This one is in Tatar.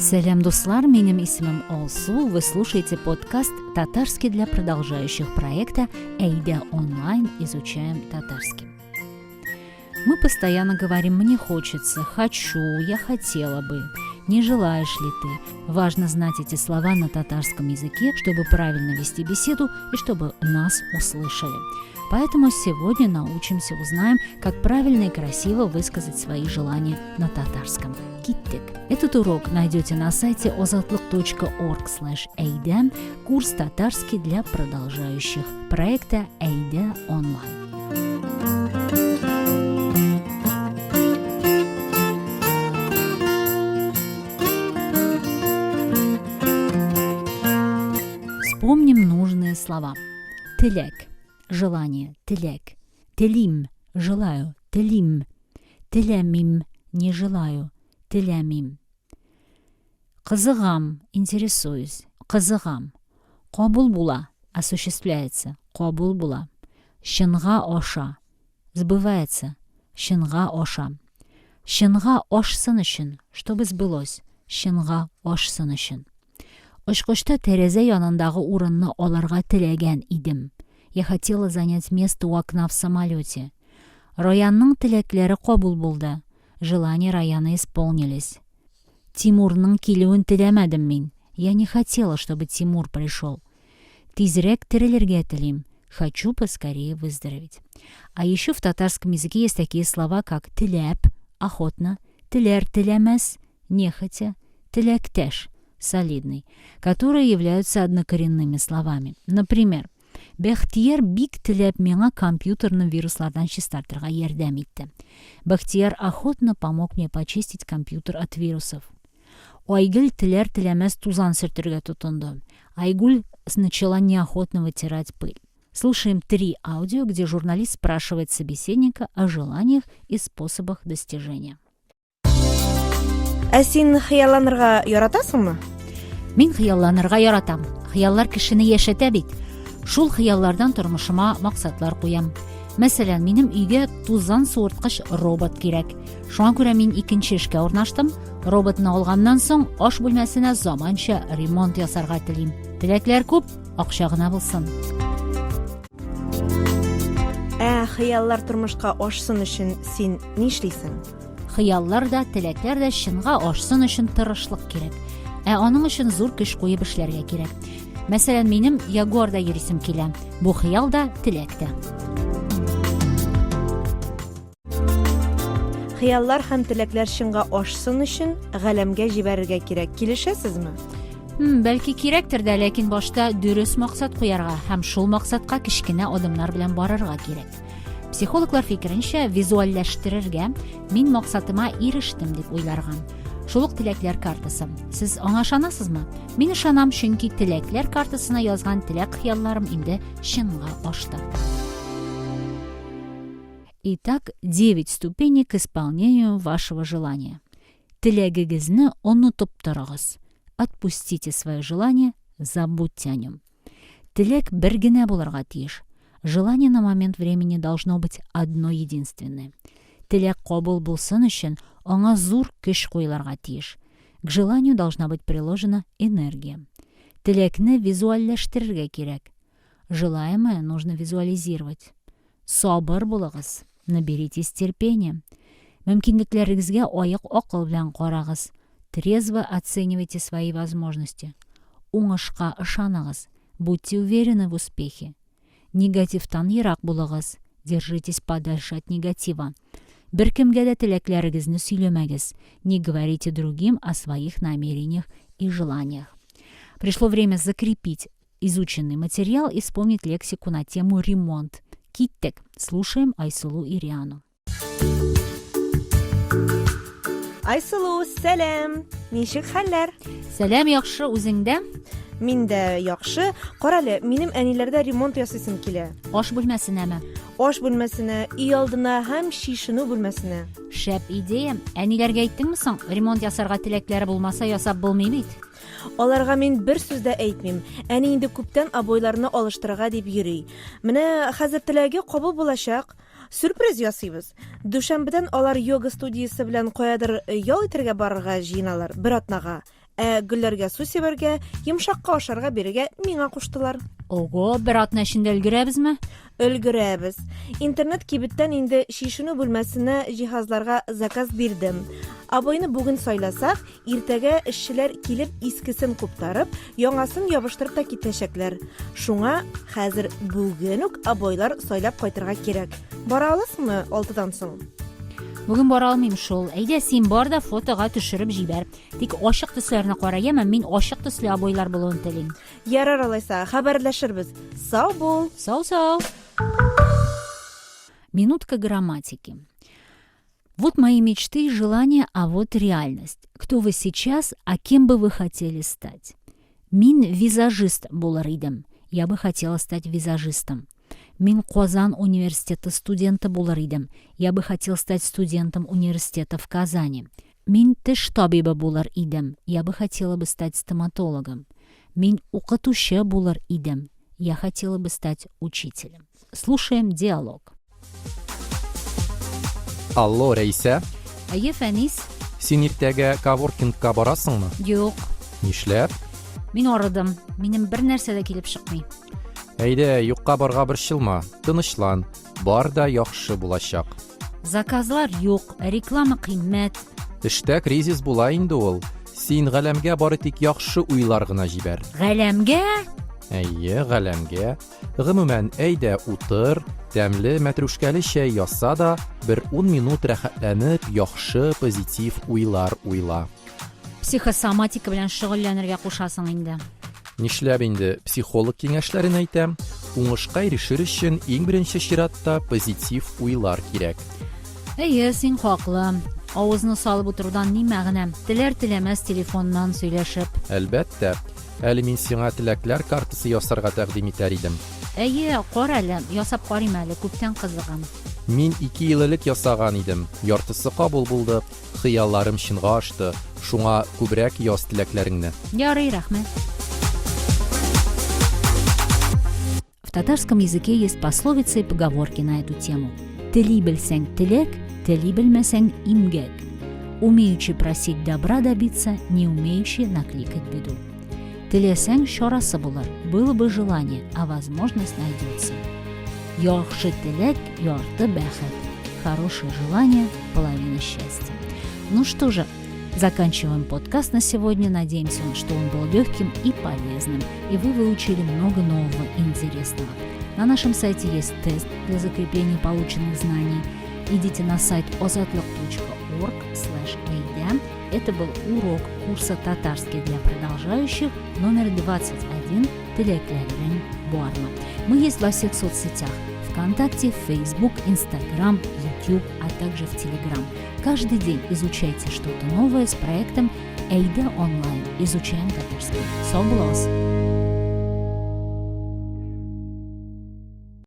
Салям, дуслар, менің исмім Олсу. Вы слушаете подкаст «Татарский для продолжающих» проекта «Эйда онлайн. Изучаем татарский». Мы постоянно говорим «мне хочется», «хочу», «я хотела бы», «не желаешь ли ты». Важно знать эти слова на татарском языке, чтобы правильно вести беседу и чтобы нас услышали. Поэтому сегодня научимся, узнаем, как правильно и красиво высказать свои желания на татарском. Киттик. Этот урок найдете на сайте ozatlyk.org/eyda, курс татарский для продолжающих проекта «Эйда онлайн». Вспомним нужные слова. Телек – желание, телек. Телим – желаю, телим. Телямим – не желаю, телямим. Қызығам – интересуюсь, қызығам. Қабыл була – осуществляется, қабыл була. Шынға оша – сбывается, шынға оша. Шынға ошсын үшін, чтобы сбылось, шынға ошсын үшін. Очкошта терезе янындағы урынны аларга теләгән идем. Я хотела занять место у окна в самолете. Раянның теләкләре кабул булды. Желания Раяна исполнились. Тимурның килүен теләмәдем мин. Я не хотела, чтобы Тимур пришел. Тизрәк терелергә телим. Хочу поскорее выздороветь. А еще в татарском языке есть такие слова, как теләп, охотно, теләр, теләмәс, нехотя, теләктәш, солидный, которые являются однокоренными словами. Например, Бәхтияр бик теләп миңа компьютерным вируслардан чистартырга ярдәм итте. Бәхтияр охотно помог мне почистить компьютер от вирусов. Айгүл теләр теләмәс тузан сөртергә тотынды. Айгүл начала неохотно вытирать пыль. Слушаем 3 аудио, где журналист спрашивает собеседника о желаниях и способах достижения. Ә син хыялланырга яратасыңмы? Мин хыялланырга яратам. Хыяллар кешене яшәтә бит. Шул хыяллардан тормышыма максатлар куям. Мәсәлән, минем өйгә тузан суырткыч робот кирәк. Шуңа күрә мин икенче эшкә урнаштым. Роботны алганнан соң аш бүлмәсенә заманча ремонт ясарга телим. Теләкләр күп, акча гына булсын. Хыяллар тормышка ашсын өчен син нишлисең? Хыяллар да, теләкләр дә чынга ашсын өчен тырышлык кирәк. Аның өчен зур көч куеп эшләргә кирәк. Мәсәлән, минем Ягуарда йөрисем килә. Бу хыял да, теләк тә. Хыяллар һәм теләкләр чынга ашсын өчен галәмгә җибәрергә кирәк. Килешәсезме? Бәлки кирәктер дә, ләкин башта дөрес максат куярга һәм шул максатка кичкенә адымнар белән барырга кирәк. Психологлар фикеренчә, визуальләштерергә мин максатыма ирештем дип уйларган. Шул ук теләкләр картасы. Сез аңа ышанасызмы? Мин ышанам, чөнки теләкләр картасына язган теләк хыялларым инде чынга ашты. Итак, 9 ступеней к исполнению вашего желания. Теләгегезне онытып торыгыз. Отпустите свое желание, забудьте о нем. Теләк бер генә булырга тиеш. Желание на момент времени должно быть одно единственное. Теләк кабул булсын өчен аңа зур көч куйларга тиеш. К желанию должна быть приложена энергия. Теләкне визуальләштерергә кирәк. Желаемое нужно визуализировать. Сабыр булыгыз, наберитесь терпения. Мөмкинлекләрегезгә аяк акыл белән карагыз. Трезво оценивайте свои возможности. Уңышка ышаныгыз. Будьте уверены в успехе. Негативтан ерак булыгыз. Держитесь подальше от негатива. Беркемгә дә теләкләрегезне сөйләмәгез. Не говорите другим о своих намерениях и желаниях. Пришло время закрепить изученный материал и вспомнить лексику на тему ремонт. Киттек. Слушаем Айсулу и Риану. Айсулу, сәлам. Ничек хәлләр? Сәлам, яхшы, үзеңдә? Мин дә яхшы. Карале, минем әниләрдә ремонт ясыйсым килә. Аш бүлмәсенәме? Аш бүлмәсенә, үй алдына һәм шишенү бүлмәсенә. Шәп идея. Әниләргә әйттеңме соң? Ремонт ясарга теләкләре булмаса, ясап булмый бит. Аларга мин бер сүз дә әйтмим. Әни инде күптән абойларны алыштырырга дип йөри. Менә хәзер теләге кабул булачак. Сюрприз ясыйбыз. Дүшәмбедән алар йога студиясе белән каядыр ял итәргә барырга җыеналар, бер атнага. гөлләргә су сибәргә, йомшакка ашарга бирергә миңа куштылар. Ого, бер атна эчендә өлгерәбезме? Өлгерәбез. Интернет кибеттән инде шишенү бүлмәсенә җиһазларга заказ бирдем. Абойны бүген сайласак, иртәгә эшчеләр килеп искесен куптарып, яңасын ябыштырып та китәчәкләр. Шуңа хәзер бүген үк абойлар сайлап кайтырга кирәк. Бара аласыңмы 6-дан соң? Бүген бара алмыйм шул. Әйдә син бар да фотога төшереп җибәр. Тик ашык төсләрне караям, мин ашык төсле абойлар булуын телим. Ярар алайса, хәбәрләшербез. Сау бул. Сау-сау. Минутка грамматики. Вот мои мечты и желания, а вот реальность. Кто вы сейчас, а кем бы вы хотели стать? Мин визажист булыр идем. Я бы хотела стать визажистом. Мин Казан университеты студенты булыр идем. Я бы хотел стать студентом университета в Казани. Мин теш табибы булыр идем. Я бы хотела бы стать стоматологом. Мин укытучы булыр идем. Я хотела бы стать учителем. Слушаем диалог. Алло, Рәйсә, Әйе, Фәнис? син иртәгә коворкингка барасыңмы? Юк. Нишләп? Мин арыдым. Минем бер нәрсә дә килеп чыкмый. Әйдә, юкка барга борчылма, тынычлан, бар да яхшы булачак. Заказлар юк, реклама кыйммәт. Эштә кризис була инде ул. Син галәмгә бары тик яхшы уйлар гына җибәр. Галәмгә? Әйе, галәмгә. Гомумән, әйдә утыр, тәмле мәтрүшкәле чәй яса да, бер 10 минут рәхәтләнеп, яхшы позитив уйлар уйла. Психосоматика белән шөгыльләнергә кушасың инде. Нишләп инде психолог киңәшләрен әйтәм, уңышка ирешер өчен иң беренче чиратта позитив уйлар кирәк. Әйе, син хаклы. Авызны салып утырудан ни мәгънә? Теләр-теләмәс телефоннан сөйләшеп. Әлбәттә, әле мин сиңа теләкләр картасы ясарга тәкъдим итәр идем. Әйе, кара әле, ясап карыйм әле, күптән кызыгам. Мин 2 ел элек ясаган идем. Яртысы кабул булды. Хыялларым чынга ашты. Шуңа күбрәк яз теләкләреңне. Ярый, рәхмәт. В татарском языке есть пословицы и поговорки на эту тему. Тели белсәң теләк, тели белмәсәң имгәк. Умеючи просить добра добиться, не умеющий накликать беду. Теләсәң чарасы булыр, было бы желание, а возможность найдется. Яхшы теләк, ярты бәхет. Хорошее желание – половина счастья. Ну что же, заканчиваем подкаст на сегодня. Надеемся, что он был легким и полезным, и вы выучили много нового и интересного. На нашем сайте есть тест для закрепления полученных знаний. Идите на сайт ozatlyk.org/ayda. Это был урок курса «Татарский для продолжающих» номер 21 «Теләкләрен бармы». Мы есть во всех соцсетях: ВКонтакте, Facebook, Instagram, YouTube, а также в Telegram. Каждый день изучайте что-то новое с проектом Эйда онлайн. Изучаем татарский. Сау булыгыз!